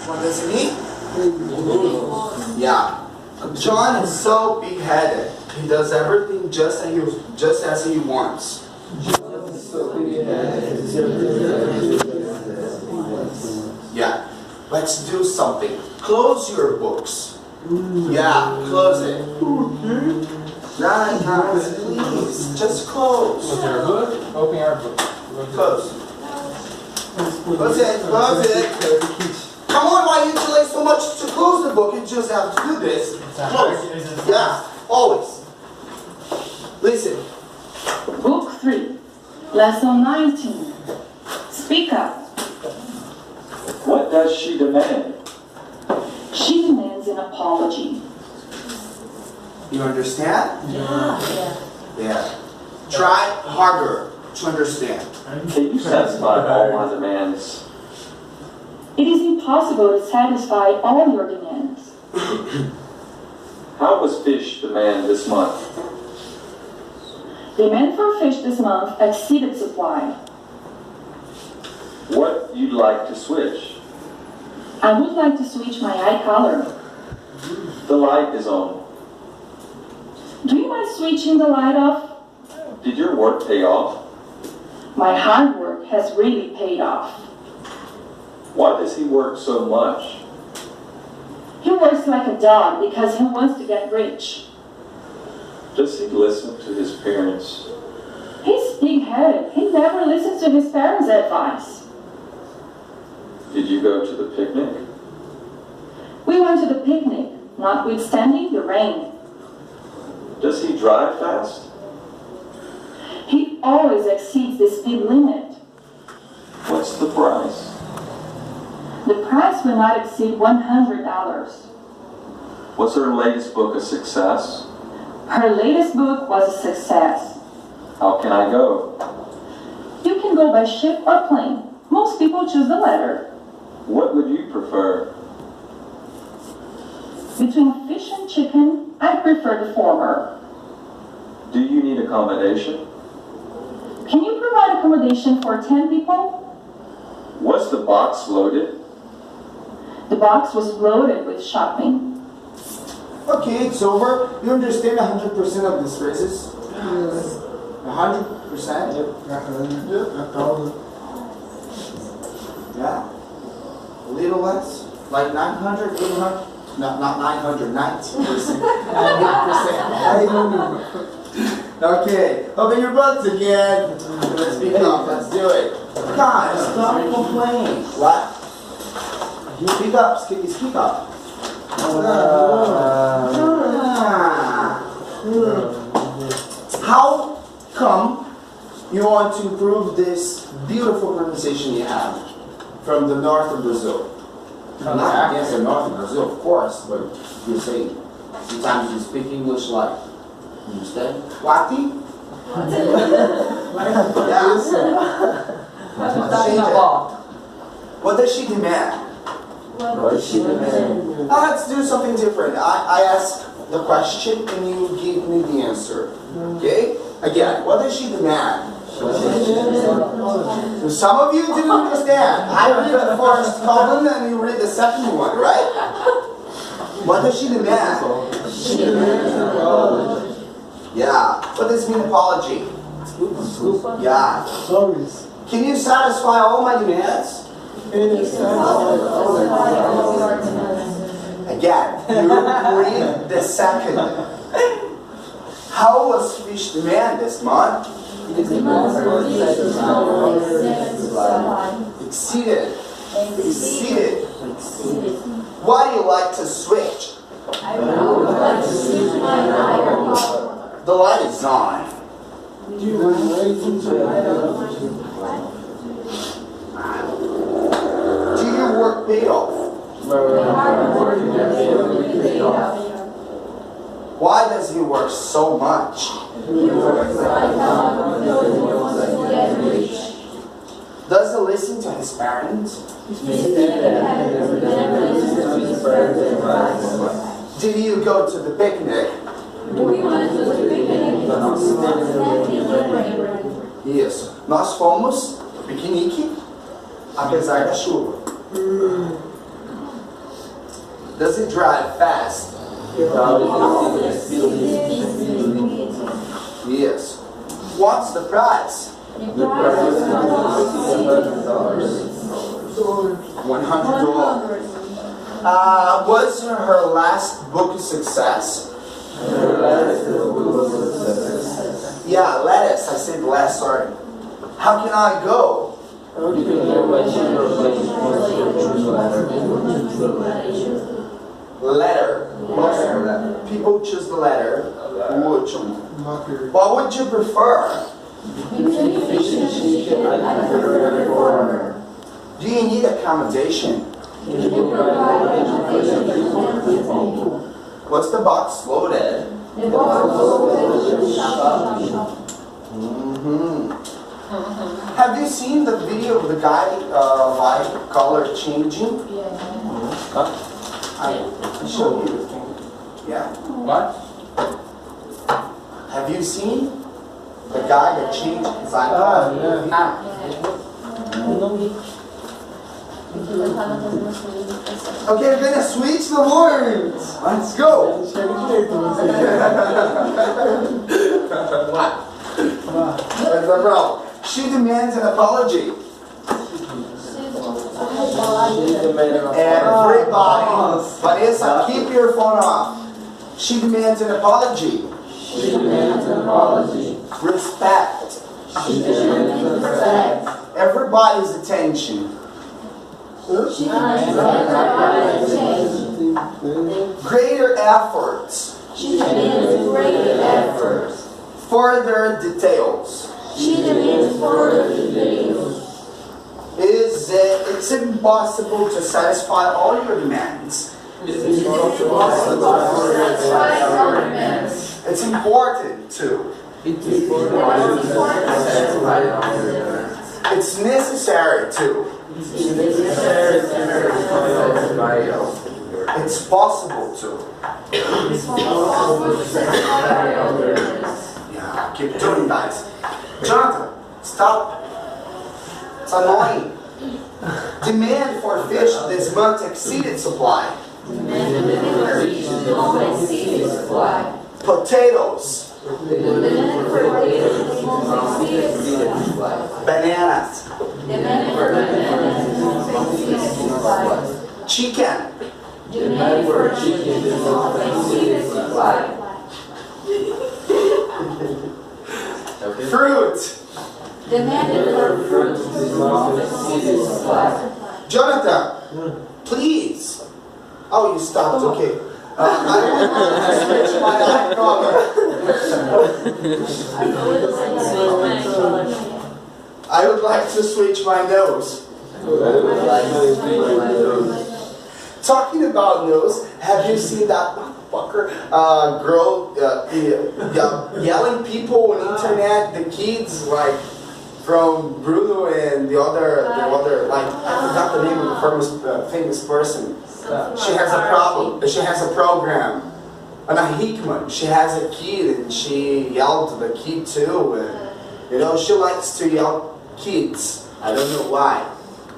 What does it mean? Yeah. John is so big-headed. He does everything just as he wants. Yeah. Let's do something. Close your books. Yeah, close it. Nice, please. Just close. Open our book. Open our book. Close. Close it. Close it. Come on, why you delay so much to close the book? You just have to do this. Close. Yeah, always. Listen. Book 3, Lesson 19. Speak up. What does she demand? She demands an apology. You understand? Yeah. Yeah. Try harder to understand. Can you satisfy all my demands? It is impossible to satisfy all your demands. How was fish demand this month? Demand for fish this month exceeded supply. What you'd like to switch? I would like to switch my eye color. The light is on. Do you mind switching the light off? Did your work pay off? My hard work has really paid off. Why does he work so much? He works like a dog because he wants to get rich. Does he listen to his parents? He's big-headed. He never listens to his parents' advice. Did you go to the picnic? We went to the picnic, notwithstanding the rain. Does he drive fast? He always exceeds the speed limit. What's the price? The price will not exceed $100. Was her latest book a success? Her latest book was a success. How can I go? You can go by ship or plane. Most people choose the latter. What would you prefer? Between fish and chicken, I prefer the former. Do you need accommodation? Can you provide accommodation for 10 people? Was the box loaded? The box was loaded with shopping. Okay, it's over. You understand 100% of these phrases? 100%? Yeah. A little less? Like 900, 800? No, not 900, 90%. 90%. Okay, open your books again. Let's speak up. Let's do it. Guys, stop complaining. What? Speak up. Speak up. How come you want to improve this beautiful pronunciation you have from the north of Brazil? Not against the north of Brazil, of course, but you say sometimes you speak English like, you understand? Wati? Yes. What does she demand? Let's do something different. I ask the question and you give me the answer. Okay? Again, what does she demand? So some of you didn't understand. I read the first column and you read the second one, right? What does she demand? She demands an apology. Yeah. What does mean apology? Yeah. Sorry. Can you satisfy all my demands? Again, you read the second. How was fish demand this month? Exceeded. Why do you like to switch? I would like to switch my iron. The light is on. Do your work paid off? Why does he work so much? Does he listen to his parents? Did you go to the picnic? We went to the picnic. Isso. Nós fomos piquenique, apesar da chuva. Does it drive fast? Yes. What's the price? $100. Was her last book a success? Yeah, lettuce. I said last, sorry. How can I go? Letter. People choose the letter. What would you prefer? Do you need accommodation? What's the box loaded? Have you seen the video of the guy light color changing? I showed you. Yeah. What? Have you seen the guy that changed his eye color? Okay, we're gonna switch the words. Let's go. What's the problem? She demands an apology. Everybody, Vanessa, keep your phone off. She demands an apology. Respect. Everybody's attention. Greater efforts. Further details. It's impossible to satisfy all your demands. It's important to. It's necessary to. It's possible to. Yeah, keep doing guys. Jonathan, stop. It's annoying. Demand for fish this month exceeded supply. Potatoes. Bananas. Chicken. Fruit. Jonathan, please. Oh, you stopped. Okay. I would like to switch my nose. Talking about nose, have you seen that motherfucker girl yelling people on the internet? The kids like from Bruno and the other like I forgot the name of the famous person. She has a problem. She has a program. Anna Hickman. She has a kid and she yelled to the kid too. And you know she likes to yell kids. I don't know why.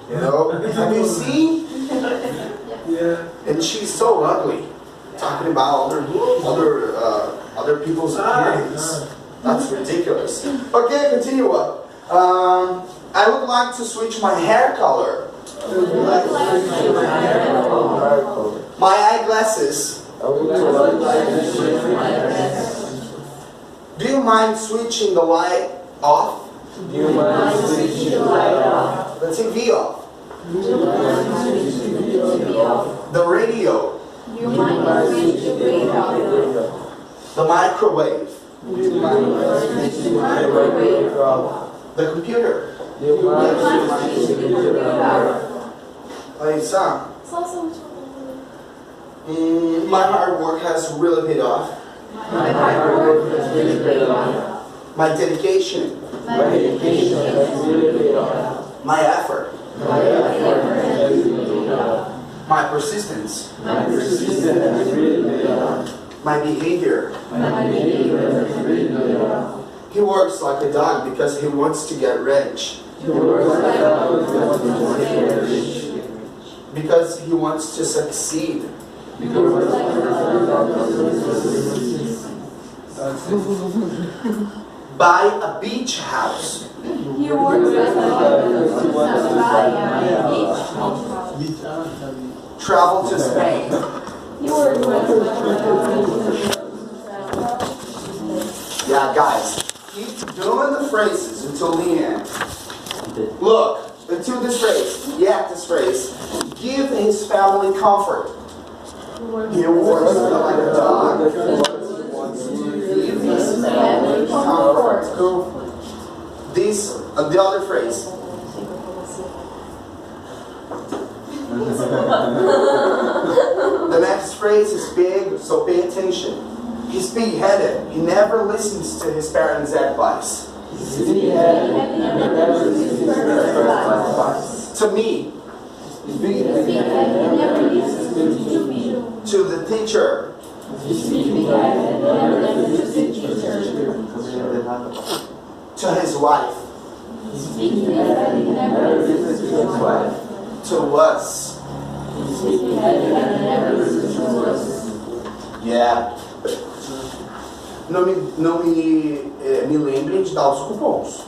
You know. Have you seen? Yeah. And she's so ugly. Talking about other people's appearance. That's ridiculous. Okay, continue up. I would like to switch my hair color. My eyeglasses. Do you mind switching the light off? The TV off. The radio. The microwave. The computer. My hard work has really paid off. My dedication. My effort. My persistence. My behavior. He works like a dog because he wants to get rich. Because he wants to succeed. Buy a beach house. He works like a beach. Travel to Spain. He works like Yeah, guys, keep doing the phrases until the end. Look, until this phrase, this phrase, give his family comfort. He works like a dog. Give his family comfort. This, the other phrase. The next phrase is big, so pay attention. He's big-headed. He never listens to his parents' advice. To me. To the teacher. To his wife. To us. Yeah. Não me lembrem de dar os cupons.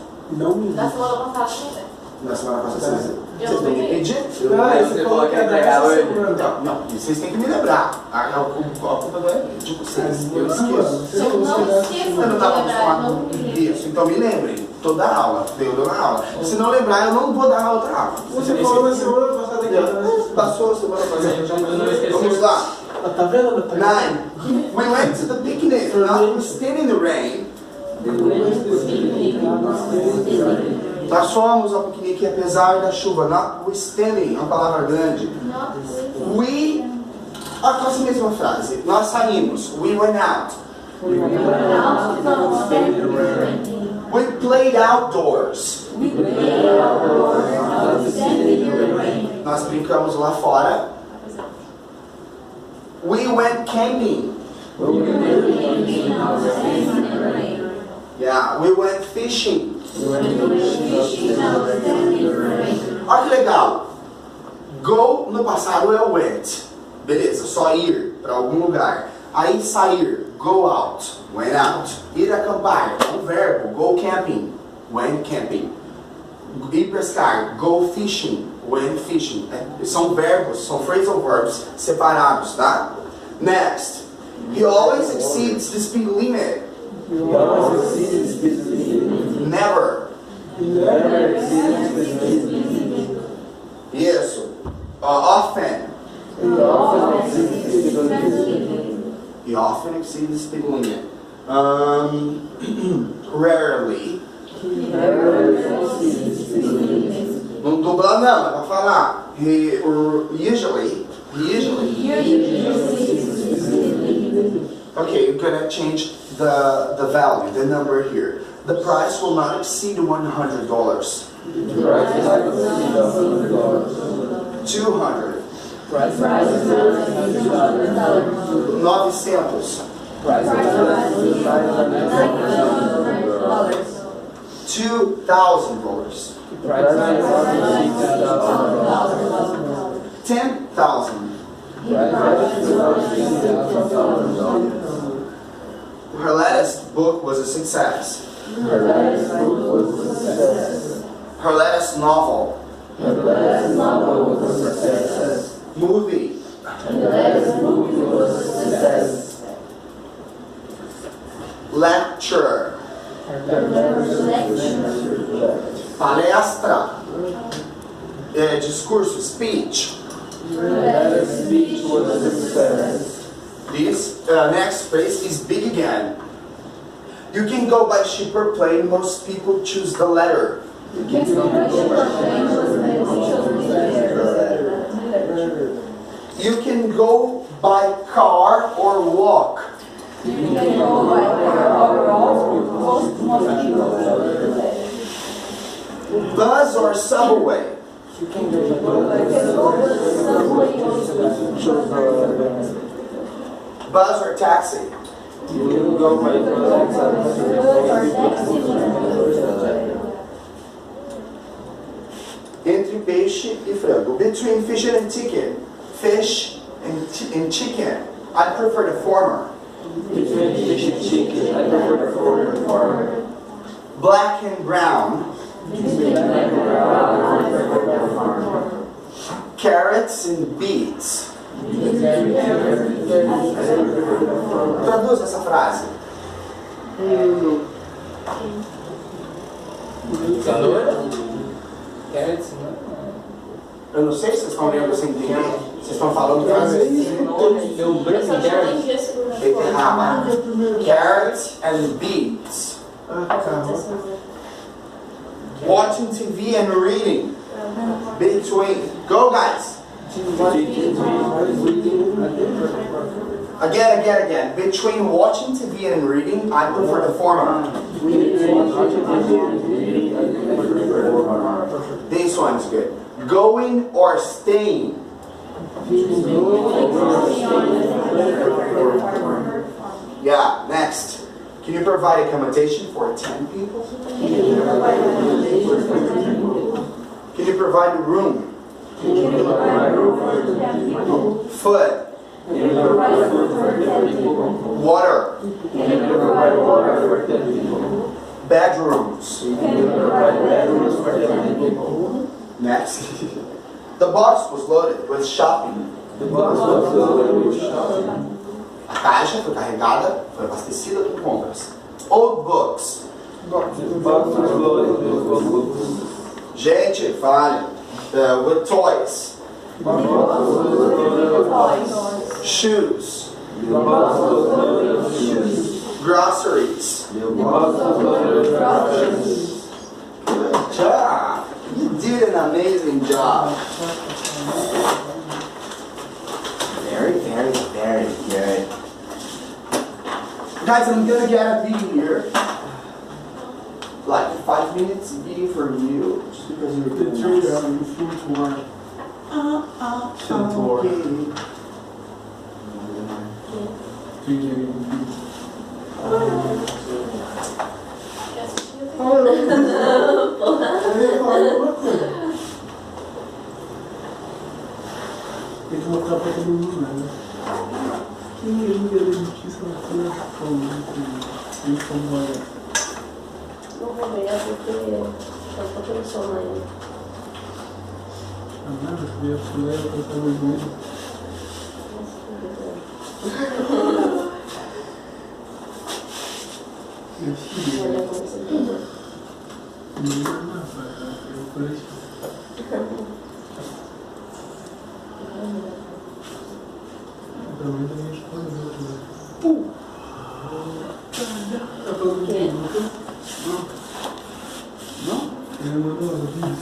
Da semana passada. Na semana passada vocês têm que pedir. Você falou que ia entregar hoje. Então, não, vocês têm que me lembrar. A culpa não é de vocês. Eu esqueço. Eu não esqueço de lembrar, não me lembro. Isso, então me lembrem. Toda aula. Eu dou na aula. Se não lembrar, eu não vou dar na outra aula. Você falou na semana passada aqui. Passou a semana passada. Vamos lá. Tá vendo? 9. We went to the picnic. Notwithstanding the rain. Nós fomos ao piquenique apesar da chuva. Notwithstanding, uma palavra grande. We, a quase a mesma frase. Nós saímos. We went out. We played outdoors. Nós brincamos lá fora. We went camping. Yeah, we went fishing. Olha que legal. Go no passado é went. Beleza, só ir para algum lugar. Aí sair, go out, went out. Ir acampar, é um verbo, go camping, went camping. Ir pescar, go fishing, went fishing. São verbos, são phrasal verbs separados, tá? Next. He always exceeds the speed limit. Never. Isso. Often. He often exceeds the speed limit. Rarely. Não dubla não, é pra falar. He usually. Okay, you're gonna change the value, the number here. The price will not exceed $100. 200. 900. $2,000. 10,000. Her latest book was a success. Her latest novel. Movie. Lecture. Palestra. Discurso, speech. This next phrase is big again. You can go by ship or plane. Most people choose the latter. You can go by car or walk. Bus or subway. Bus or taxi. Entre peixe e frango. Between fish and chicken. Fish and chicken, I prefer the former. Between fish and chicken, I prefer the former. Black and brown. Carrots and beets. Traduz essa frase. Carrots, Eu não sei se vocês estão lendo sem entender. Vocês estão falando francês? Eu branco em carrots. Beterraba. Carrots and beets. Watching TV and reading. Between. Go, guys. Again. Between watching TV and reading, I prefer the former. This one's good. Going or staying? Yeah, next. Can you provide accommodation for 10 people? Can you provide a room? Food? Water? Bedrooms? Next. The box was loaded with shopping. A caixa foi carregada, foi abastecida com compras. Old books. Gente, fale. With toys. Shoes. Groceries. Good job. You did an amazing job. Very good. Guys, I'm gonna get a video here. Like 5 minutes video for you, just because you're doing this. Tem que mostrar pra todo mundo, né? Quem é justiça na como é? Não vou ver, porque eu tô pensando ainda. Ah, nada, se vier pro Léo, eu tô vergonha. Meu filho. Olha como você tá. Não, rapaz, eu falei. Pelo menos a minha esposa viu aquilo. Tá falando de Lucas? Não? Ele mandou um vídeo.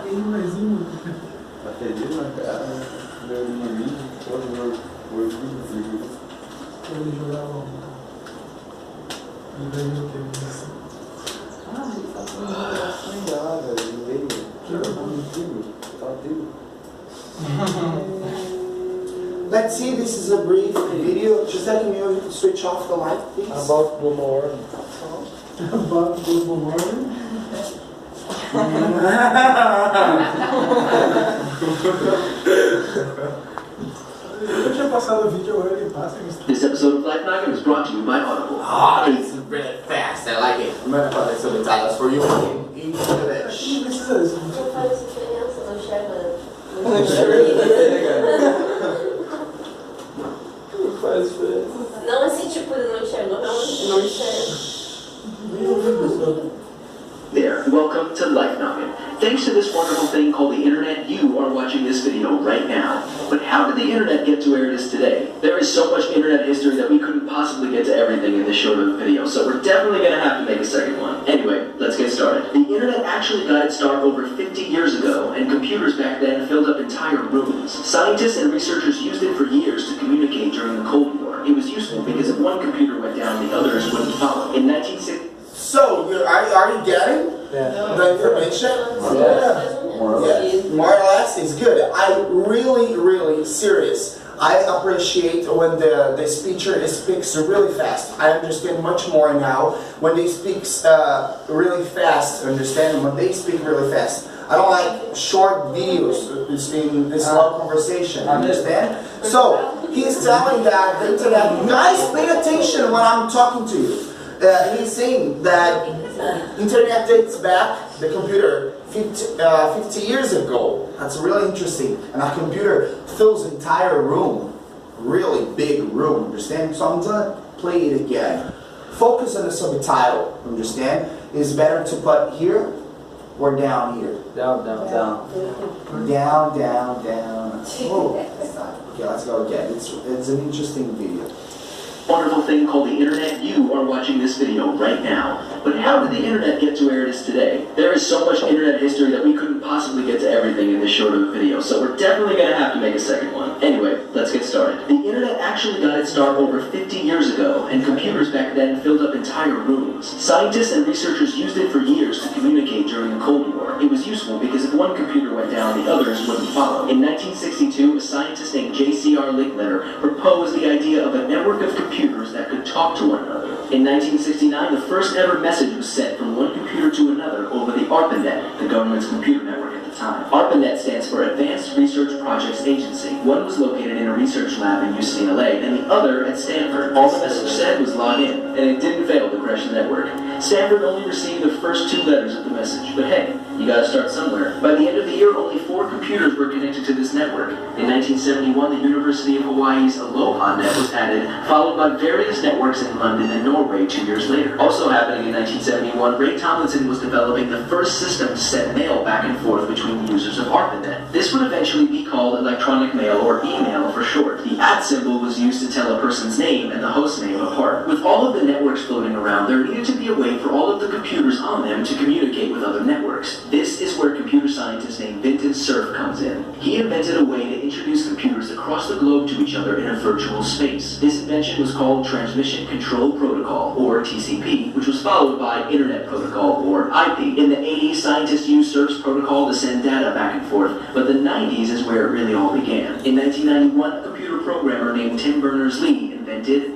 Tem mais um. Tá feliz na cara? Meu inimigo, todo meu orgulho. Ele jogava ele veio o que ele disse. Ah, ele tá fazendo uma relação legal, velho. Ele veio. Tá dele. Let's see, this is a brief video. Giselle, can you switch off the light, please? About global warming. About global warming? Eu tinha passado o vídeo, agora ele passa. This episode of Life Noggin is brought to you by Audible. Ah, this is really fast. I like it. I'm gonna put like subtitles for you in English. Não precisa disso. Não faz diferença, não enxerga. Não faz diferença. Não assim, tipo, ele não enxergou, realmente não enxerga. There, welcome to Life Noggin. Thanks to this wonderful thing called the internet, you are watching this video right now. But how did the internet get to where it is today? There is so much internet history that we couldn't possibly get to everything in this short of a video, so we're definitely going to have to make a second one. Anyway, let's get started. The internet actually got its start over 50 years ago, and computers back then filled up entire rooms. Scientists and researchers used it for years to communicate during the Cold War. It was useful because if one computer went down, the others wouldn't follow. In 1960... So, are you getting the information? More or less is good. I really serious. I appreciate when the speaker speaks really fast. I understand much more now when they speak really fast. Understand when they speak really fast. I don't like short videos in this long conversation. Understand? So He's telling that the internet, guys, pay attention when I'm talking to you. He's saying that internet dates back the computer 50 years ago. That's really interesting. And a computer fills the entire room. Really big room, understand? So I'm gonna play it again. Focus on the subtitle, understand? It's better to put here or down here. Down, down, down. Down, down, down. Oh, okay, let's go again. It's an interesting video. Wonderful thing called the internet. You are watching this video right now. But how did the internet get to where it is today? There is so much internet history that we couldn't possibly get to everything in this short of a video, so we're definitely going to have to make a second one. Anyway, let's get started. The internet actually got its start over 50 years ago, and computers back then filled up entire rooms. Scientists and researchers used it for years to communicate during the Cold War. It was useful because if one computer went down, the others wouldn't follow. In 1962, a scientist named J.C.R. Linkletter proposed the idea of a network of computers that could talk to one another. In 1969, the first ever message was sent from one computer to another over the ARPANET, the government's computer network at the time. ARPANET stands for Advanced Research Projects Agency. One was located in a research lab in UCLA, and the other at Stanford. All the message said was log in, and it didn't fail to crash the network. Stanford only received the first 2 letters of the message, but hey, you gotta start somewhere. By the end of the year, only 4 computers were connected to this network. In 1971, the University of Hawaii's Aloha Net was added, followed by various networks in London and Norway 2 years later. Also happening in 1971, Ray Tomlinson was developing the first system to send mail back and forth between the users of ARPANET. This would eventually be called electronic mail, or email for short. The @ symbol was used to tell a person's name and the host name apart. With all of the networks floating around, there needed to be a way for all of the computers on them to communicate with other networks. This is where computer scientist named Vinton Cerf comes in. He invented a way to introduce computers across the globe to each other in a virtual space. This invention was called Transmission Control Protocol, or TCP, which was followed by Internet Protocol, or IP. In the 80s, scientists used Cerf's protocol to send data back and forth, but the 90s is where it really all began. In 1991, a computer programmer named Tim Berners-Lee invented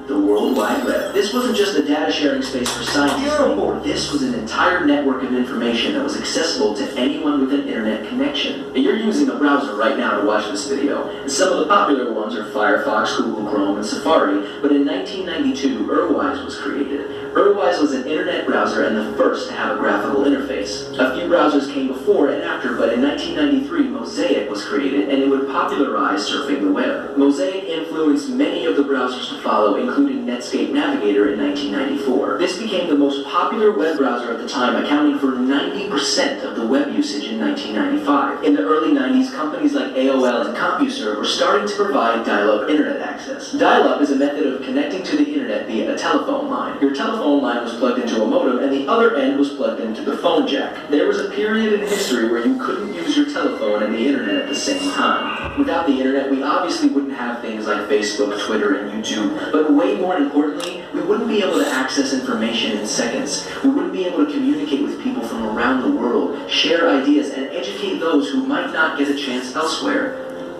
the World Wide Web. This wasn't just a data sharing space for scientists anymore. This was an entire network of information that was accessible to anyone with an internet connection. And you're using a browser right now to watch this video. And some of the popular ones are Firefox, Google Chrome, and Safari. But in 1992, Urwise was created. Urwise was an internet browser and the first to have a graphical interface. A few browsers came before and after, but in 1993, Mosaic was created, and it would popularize surfing the web. Mosaic influenced many of the browsers to follow, including Netscape Navigator in 1994. This became the most popular web browser at the time, accounting for 90% of the web usage in 1995. In the early 90s, companies like AOL and CompuServe were starting to provide dial-up internet access. Dial-up is a method of connecting to the internet via a telephone line. Your telephone line was plugged into a modem, and the other end was plugged into the phone jack. There was a period in history where you couldn't use your telephone and the internet at the same time. Without the internet, we obviously wouldn't have things like Facebook, Twitter, and YouTube, but way more importantly, we wouldn't be able to access information in seconds. We wouldn't be able to communicate with people from around the world, share ideas, and educate those who might not get a chance elsewhere.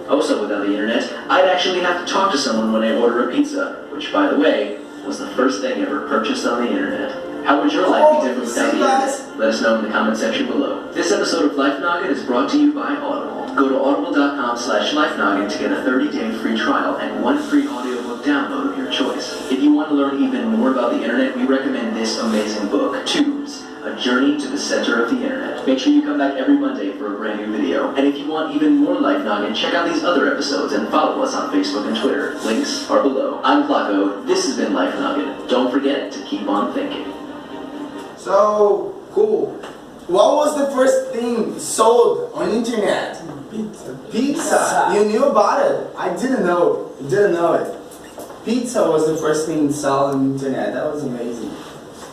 Also, without the internet, I'd actually have to talk to someone when I order a pizza, which, by the way, was the first thing ever purchased on the internet. How would your life be different without the internet? Let us know in the comment section below. This episode of Life Noggin is brought to you by Audible. Go to audible.com/lifenoggin to get a 30-day free trial and 1 free audiobook download of your choice. If you want to learn even more about the internet, we recommend this amazing book, Tubes, A Journey to the Center of the Internet. Make sure you come back every Monday for a brand new video. And if you want even more Life Noggin, check out these other episodes and follow us on Facebook and Twitter. Links are below. I'm Flacco. This has been Life Noggin. Don't forget to keep on thinking. So cool. What was the first thing sold on internet? Pizza. Pizza. You knew about it. I didn't know. Didn't know it. Pizza was the first thing sold on internet. That was amazing.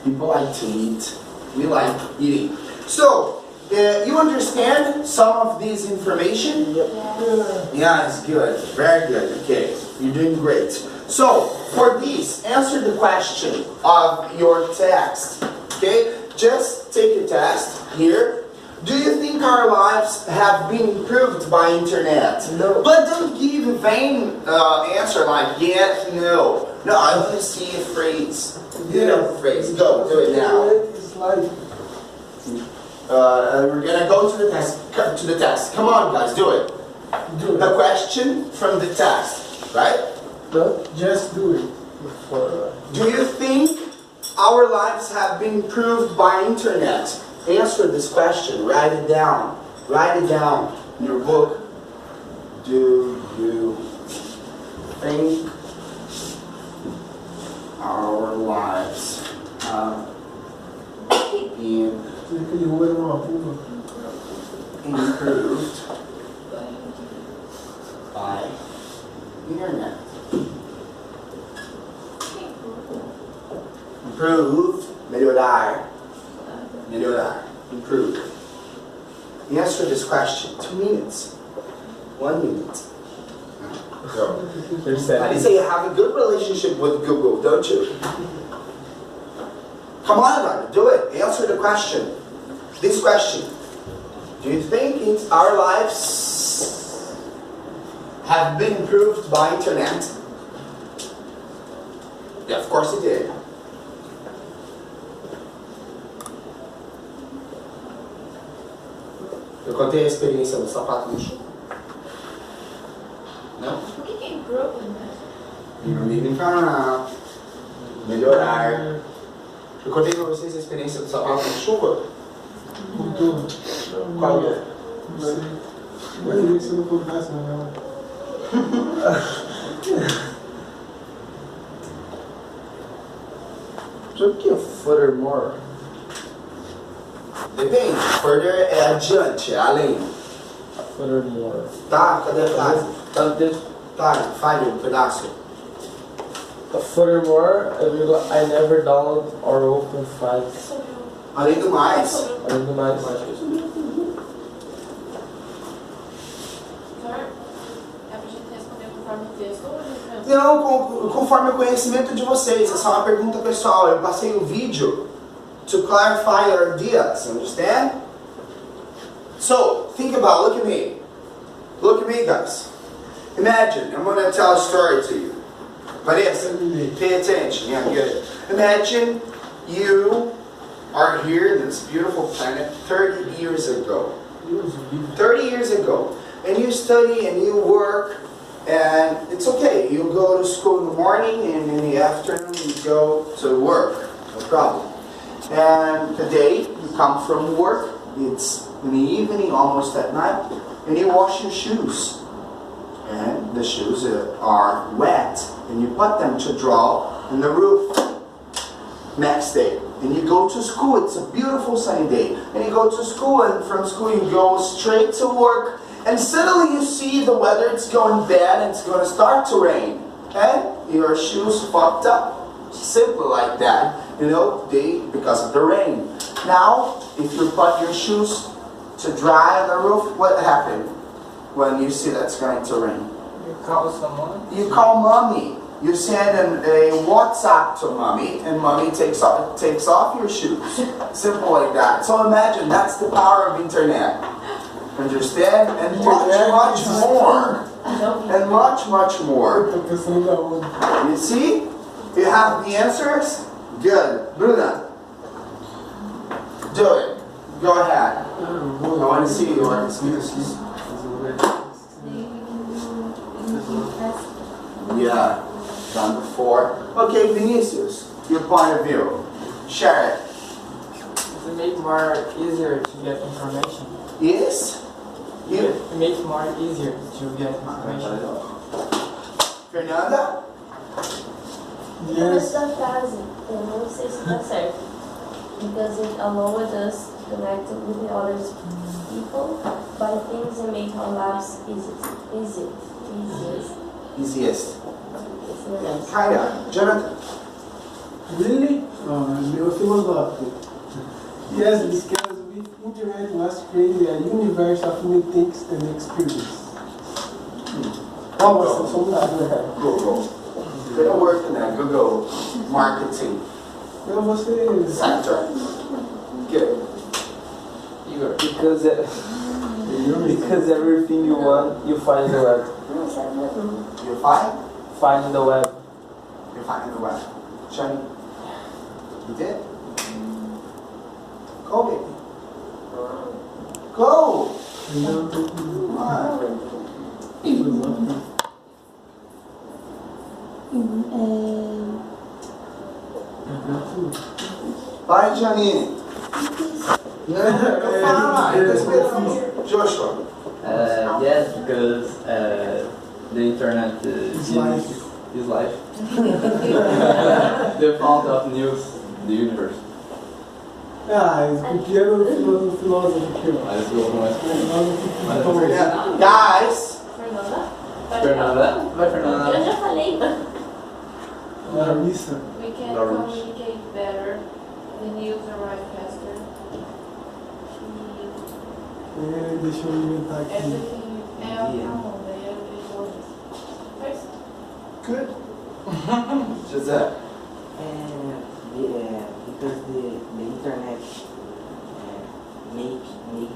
People like to eat. We like eating. So, you understand some of this information? Yep. Yeah, it's good. Very good. Okay. You're doing great. So, for this, answer the question of your text. Okay? Just take a test here. Do you think our lives have been improved by internet? No. But don't give a vain answer like yes, no. No, I want to see a phrase. Get a phrase. Go, do it now. It's like We're gonna go to the test. Come on, guys, do it. The question from the test, right? Just do it. Do you think our lives have been improved by internet? Answer this question. Write it down. Write it down in your book. Do you think our lives have been improved by internet? Improved, melhorar, melhorar, improve. Answer this question. 2 minutes. 1 minute. Go. I did say you have a good relationship with Google, don't you? Come on, Ivana, do it. Answer the question. This question. Do you think our lives have been improved by internet? Yeah, of course it did. Eu contei a experiência do sapato no chão. Não? Por que é broken, né? Melhorar. Eu contei pra vocês a experiência do sapato de chuva? Qual é? Não sei. Eu queria que você não contasse, não. Sabe o que é furthermore? Depende. Further é adiante, é além. Furthermore. Tá? Cadê a frase? Tá no texto. Tá, fale um pedaço. Furthermore, I never download or open files. Além do mais. Além do mais. É pra gente responder conforme o texto ou a gente Não, conforme o conhecimento de vocês. Essa é uma pergunta pessoal. Eu passei o vídeo to clarify your ideas. Understand? So, think about, look at me. Look at me, guys. Imagine, I'm going to tell a story to you. Vanessa, pay attention. Yeah, good. Imagine you are here in this beautiful planet 30 years ago. 30 years ago. And you study and you work, and it's okay. You go to school in the morning, and in the afternoon you go to work. No problem. And today you come from work. It's in the evening, almost at night, and you wash your shoes. And the shoes are wet, and you put them to dry on the roof. Next day, and you go to school. It's a beautiful sunny day, and you go to school, and from school you go straight to work, and suddenly you see the weather, it's going bad, and it's going to start to rain. Okay? Your shoes fucked up. Simple like that. You know, because of the rain. Now, if you put your shoes to dry on the roof, what happened when you see that's going to rain? You call someone? You call mommy. You send a WhatsApp to mommy, and mommy takes off your shoes. Simple like that. So imagine, that's the power of internet. Understand? And much more. And much more. You see? You have the answers? Good. Bruna, do it. Go ahead. I want to see your excuses. Yeah, done before. Okay, Vinicius, your point of view. Share it. Does it make more easier to get information? Yes? It makes more easier to get information. Fernanda? Começo da frase, eu não sei se tá certo. Because it allows us to connect with the other people, buy things and make our lives easiest. Easiest. Kinda. Jonathan? Really? Meu philosophy. Yes, because with internet was created a universe of new things and experience. Google. Gonna work in that Google marketing sector. Good. Because everything you want, you find in the web. You find? Find in the web. You find in the web. Shani? You did? Go, baby. Go! Come on. Vai, Janine. Joshua. Yes, because the internet is life. The fount of news, the universe. Ah, pequeno filósofo aqui, ó. Mas eu começo com Guys. Fernanda. Vai, Fernanda. Eu já falei. Larissa. We can Lawrence. communicate better. The news arrive faster. Deixa eu inventar aqui. Everything é normal. Good. José. Because the internet make the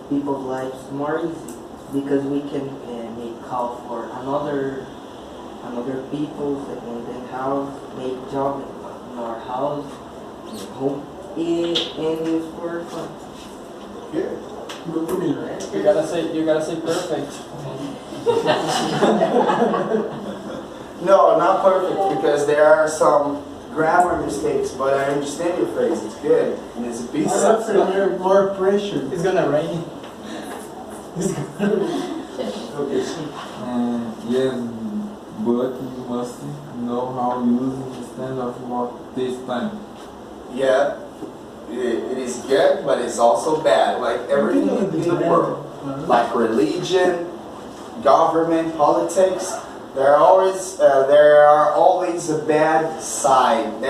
people's lives more easy, because we can make call for another people and then house, make job in our house, home, and use for fun. Good. You gotta say perfect. No, not perfect, because there are some grammar mistakes, but I understand your phrase. It's good. And it's a piece of More pressure. It's gonna rain. Yes, but you must know how to use instead of what takes time. Yeah, it is good, but it's also bad. Like everything in the world, like religion, government, politics, there are always a bad side.